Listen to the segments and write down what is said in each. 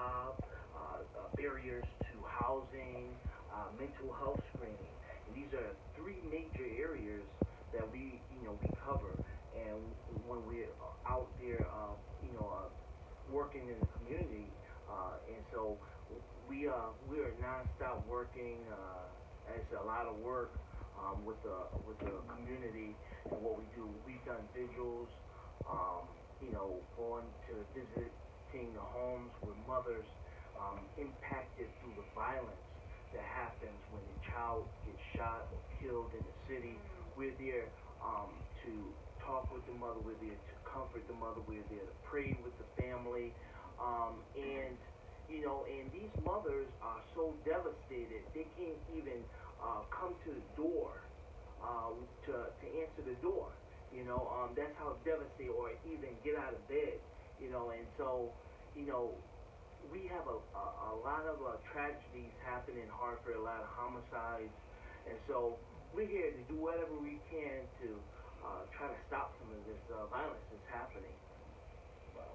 job, barriers to housing, mental health screening. And these are three major areas that we cover. And when we're out there, working in the community, and so we are nonstop working. It's a lot of work with the community and what we do. We've done vigils, going to visiting the homes with mothers impacted through the violence that happens when a child gets shot or killed in the city. We're there to talk with the mother. We're there to comfort the mother. We're there to pray with the family. And these mothers are so devastated they can't even come to the door to answer the door. That's how devastated, or even get out of bed. And so, we have a lot of tragedies happen in Hartford, a lot of homicides, and so we're here to do whatever we can to try to stop some of this violence that's happening. Wow.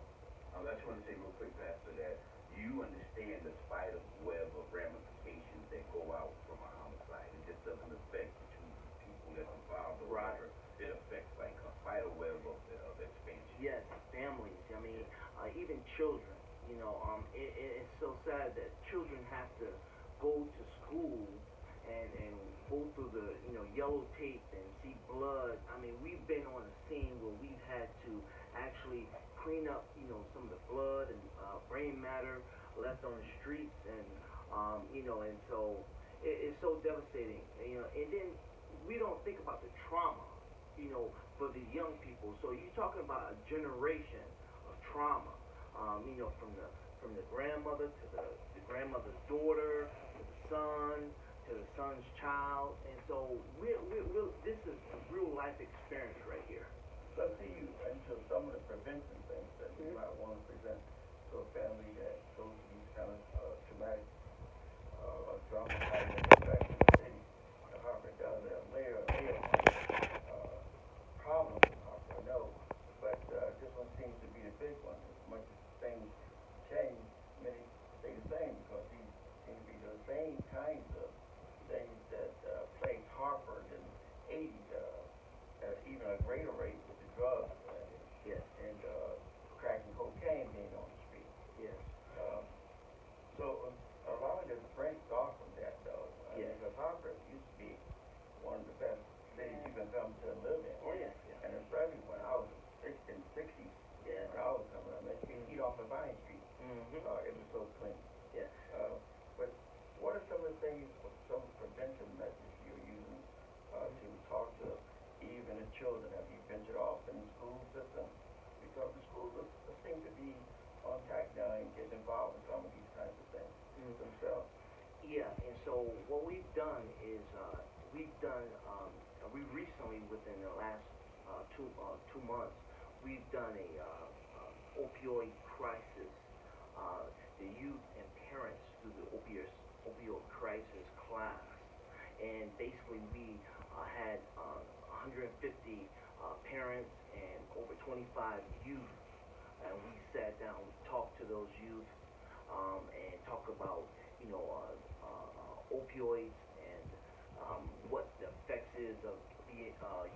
I just want to say real quick, Pastor, that you understand the spider web of ramifications that go out from a homicide. It just doesn't affect the two people that's involved or Right. whatever. It affects like a spider web of expansion. Yes, families. I mean, even children. It's so sad that children have to go to school and go through the yellow tape and see blood. I mean, we've been on a scene where we've had to actually clean up some of the blood and brain matter left on the streets, and and so it's so devastating. And then we don't think about the trauma for the young people. So you're talking about a generation of trauma. From the grandmother to the grandmother's daughter to the son to the son's child, and so this is a real life experience right here. Let's see you into some of the prevention things that you might want to present to a family that goes through these kind of traumatic, traumatizing effects in the city. Hartford does a layer problem in Hartford, I know, but this one seems to be the big one. As much as things change, many stay the same because these seem to be the same kinds of things that plagued Hartford in the 80s at even a greater rate with the drugs Yes. and crack and cocaine being on the street. Yes. So a lot of this breaks off from that, though. Yes. Because Hartford used to be one of the best cities you can come to live in. Oh yes. Yeah. And especially when I was in the 60s, Yeah. when I was coming up, you can eat off of Vine Street. Mm-hmm. It was so clean. Yes. But what are some of the things, some prevention methods you're using to talk to even the children? Have you ventured off in the school system? Because the schools seem to be on track now and get involved in some of these kinds of things themselves. Yeah, and so what we've done is we recently, within the last 2 months, we've done a opioid crisis. The youth and parents through the opioid crisis class, and basically we had 150 parents and over 25 youth, and we sat down, we talked to those youth, and talk about opioids and what the effects is of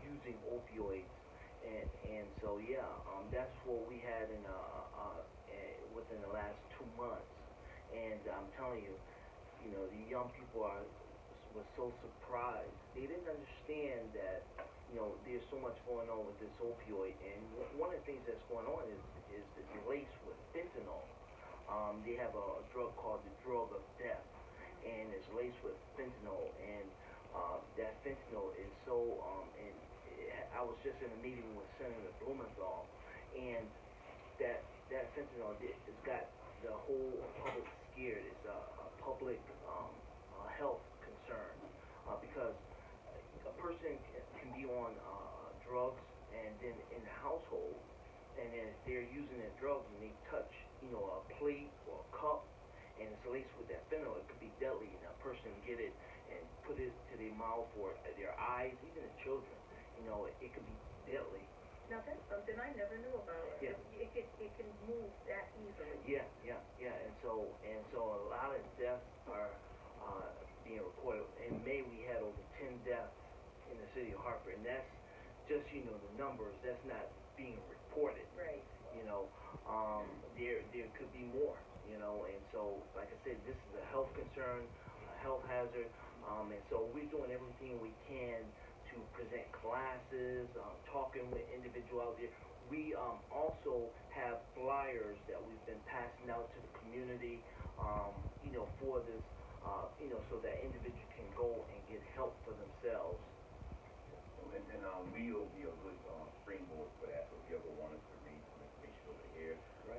using opioids, and so yeah, that's what we had within the last 2 months, and I'm telling you, the young people was so surprised. They didn't understand that there's so much going on with this opioid, and one of the things that's going on is it's laced with fentanyl. They have a drug called the drug of death, and it's laced with fentanyl, and that fentanyl is so. And I was just in a meeting with Senator Blumenthal, and that fentanyl has got the whole public scared. It's a public health concern because a person can be on drugs, and then in the household, and then if they're using their drugs and they touch a plate or a cup and it's laced with that fentanyl, it could be deadly, and a person get it and put it to their mouth or their eyes, even the children, it could be deadly. Now, that's something I never knew about. Yeah. It can move that easily. Yeah, and so a lot of deaths are being recorded. In May, we had over 10 deaths in the city of Hartford, and that's just, you know, the numbers. That's not being reported. Right. You know, there could be more. You know, and so, like I said, this is a health concern, a health hazard, and so we're doing everything we can to present classes, talking with individuals out there. We also have flyers that we've been passing out to the community, you know, for this, you know, so that individuals can go and get help for themselves. And we'll be a good springboard for that. So if you ever want us to read some information over here, Right.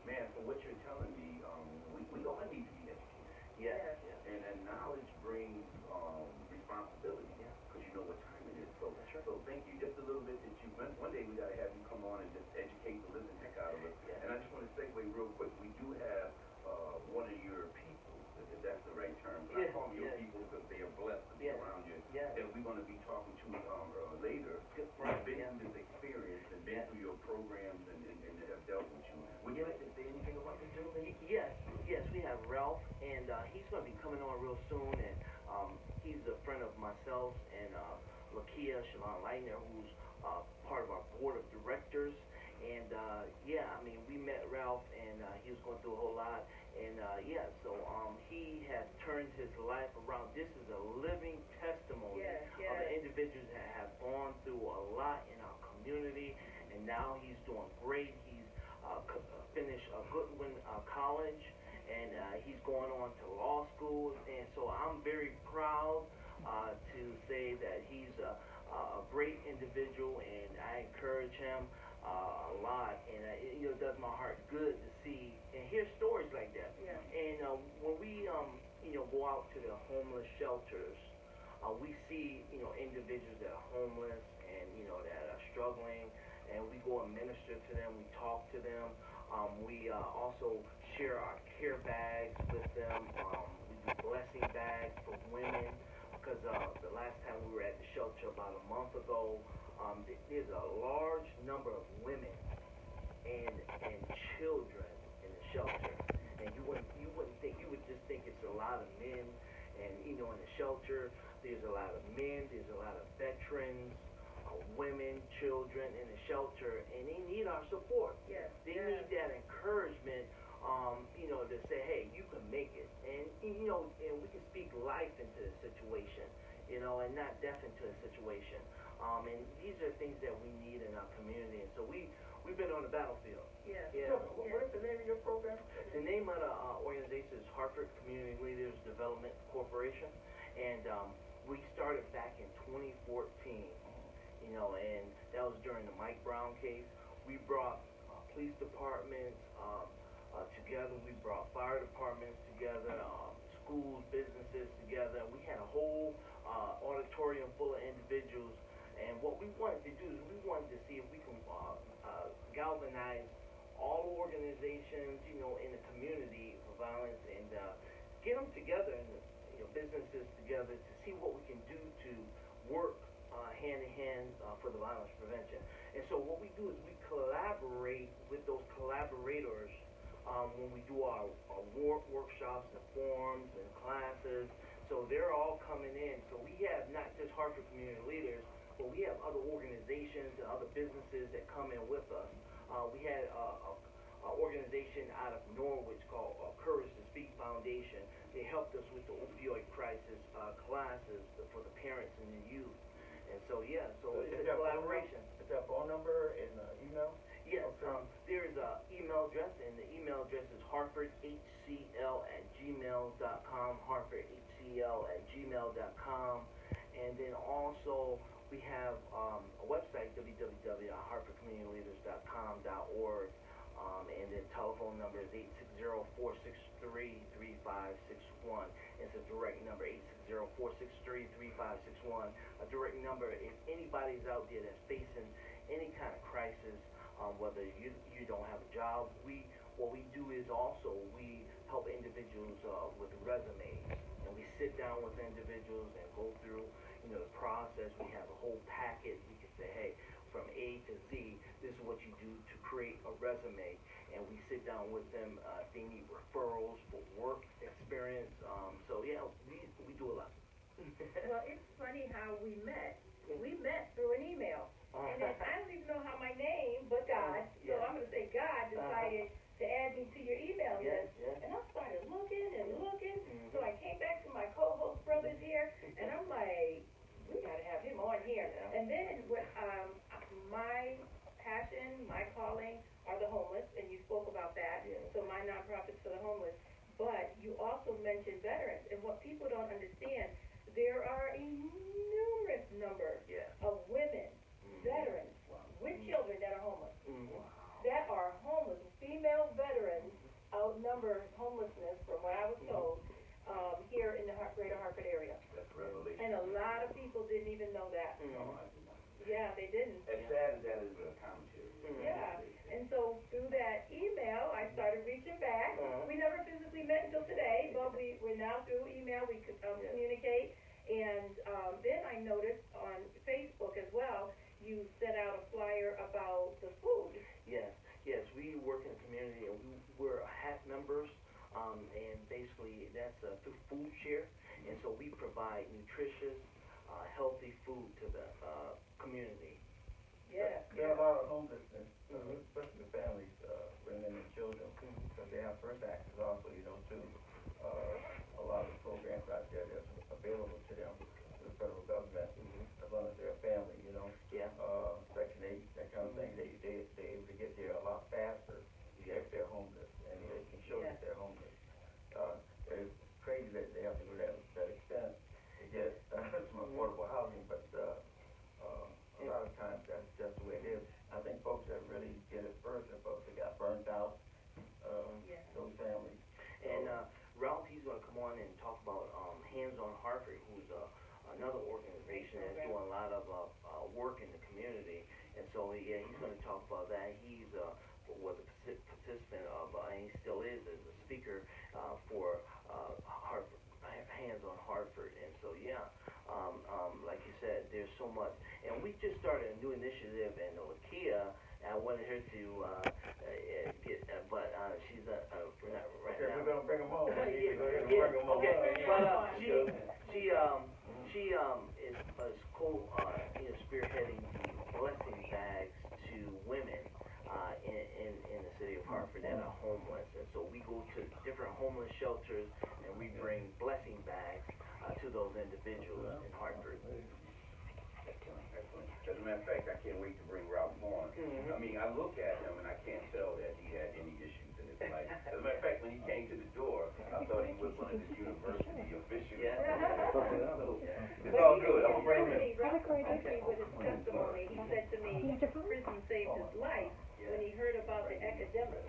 Man, from what you're telling me, we all need to be educated. Yeah. And knowledge brings responsibility. Yeah. Because you know what time it is. So, That's right. so thank you. Just a little bit that you. One day we got to have you come on and just educate the living heck out of us. Yeah. And I just want to segue real quick. We do have one of your people, if that's the right term. I Yeah, call them your yeah. people because they are blessed to be Yeah. around you. Yeah. That we're going to be talking to later. Good friend, Been yeah. through this experience and been Yeah. through your programs and have dealt with you. Would you like to say anything about the gentleman? Yes, we have Ralph, and he's going to be coming on real soon, and he's a friend of myself and Lakia Shalon Leitner, who's part of our board of directors. And yeah, I mean, we met Ralph, and he was going through a whole lot, and yeah, so he has turned his life around. This is a living testimony of the individuals that have gone through a lot in our community, and now he's doing great. He's finished Goodwin College, and he's going on to law school, and so I'm very proud to say that he's a great individual, and I encourage him a lot, and it, you know, does my heart good to see and hear stories like that. Yeah. And when we you know, go out to the homeless shelters, we see, you know, individuals that are homeless and, you know, that are struggling, and we go and minister to them. We talk to them. We also share our care bags with them. We do blessing bags for women, because the last time we were at the shelter about a month ago, there's a large number of women and children in the shelter, and you wouldn't think, you would just think it's a lot of men, and you know, in the shelter there's a lot of men, there's a lot of veterans, women, children in the shelter, and they need our support. Yes. They need that encouragement, you know, to say, hey, you can make it, and you know, and we can speak life into the situation, you know, and not death into a situation. And these are things that we need in our community, and so we've been on the battlefield. Yeah. Yeah. What is the name of your program? The name of the organization is Hartford Community Leaders Development Corporation, and we started back in 2014, you know, and that was during the Mike Brown case. We brought police departments together, we brought fire departments together, schools, businesses together. We had a whole auditorium full of individuals, and what we wanted to do is we wanted to see if we can galvanize all organizations, you know, in the community for violence, and get them together, and you know, businesses together, to see what we can do to work hand in hand for the violence prevention. And so what we do is we collaborate with those collaborators when we do our workshops and forums and classes. So they're all coming in. So we have not just Hartford Community Leaders, but we have other organizations and other businesses that come in with us. We had an organization out of Norwich called Courage to Speak Foundation. They helped us with the opioid crisis classes for the parents and the youth. And so, yeah, so it's a collaboration. Is that phone number and email? Yes, Okay. there is an email address, and the email address is hartfordhcl@gmail.com, hartfordhcl@gmail.com. And then also we have a website, www.hartfordcommunityleaders.com.org, and the telephone number is 860-463-3561. It's a direct number, 860-463-3561. A direct number if anybody's out there that's facing any kind of crisis, whether you don't have a job. What we do is also we help individuals with resumes, and we sit down with individuals and go through, you know, the process. We have a whole packet. We can say, hey, from A to Z. This is what you do to create a resume. And we sit down with them, if they need referrals for work experience. So yeah, we do a lot. Well, it's funny how we met. We met through an email. And then I don't even know how my name, but God, so Yeah. I'm going to say God decided to add me to your email list. Yeah. And I started looking and looking. So I came back to my co-host brothers here, and I'm like, we got to have him on here. Yeah. And then what, my passion, my calling are the homeless, and you spoke about that. Yeah. So my nonprofit's for the homeless. But you also mentioned veterans, and what people don't understand, there are a numerous number Yeah. of women, veterans, with children that are homeless. That are homeless. Female veterans outnumber homelessness, from what I was told, here in the greater Hartford area. That's revelation. And a lot of people didn't even know that. No, I did not. Yeah, they didn't. As sad as that is a commentary. Yeah, and so through that email, I started reaching back. We never physically met until today, but we're now through email, we could communicate. And then I noticed on Facebook as well, you sent out a flyer about the food. Yes, we work in the community, and we're HAT members, and basically that's through Food Share, and so we provide nutritious, healthy food to the community. Yeah. There are a lot of homelessness, especially the families, women and children, because they have first access also, to a lot of the programs out there that's available to them, to the federal government, as long as they're a family, Yeah. Section 8, that kind of thing, they're able to get there a lot faster if they're homeless, and they can show that they're homeless. It's crazy that they have to go to that extent to get some affordable housing, but a lot of times that's just the way it is. I think folks that really get it first are folks that got burnt out, those families. And Ralph, he's going to come on and talk about Hands on Hartford, who's another organization that's doing a lot of work in the community. And so, yeah, he's going to talk about that. He's was a participant of, and he still is, as a speaker for Hartford, Hands on Hartford. And so, yeah, like you said, there's so much. And we just started a new initiative, and Lakia, I wanted her to get, but she's not right now. We're going to bring them on. Okay, but she is spearheading the blessing bags to women in the city of Hartford that are homeless, and so we go to different homeless shelters and we bring blessing bags to those individuals in Hartford. Excellent. As a matter of fact, I can't wait to bring Ralph on. I mean, I look at him and I can't tell that he had any issues in his life. As a matter of fact, when he came to the door, I thought he was one of his university officials. Yeah. It's all good. I'm going to bring him. Ralph told me with his testimony, he said to me, prison saved his life when he heard about the academics.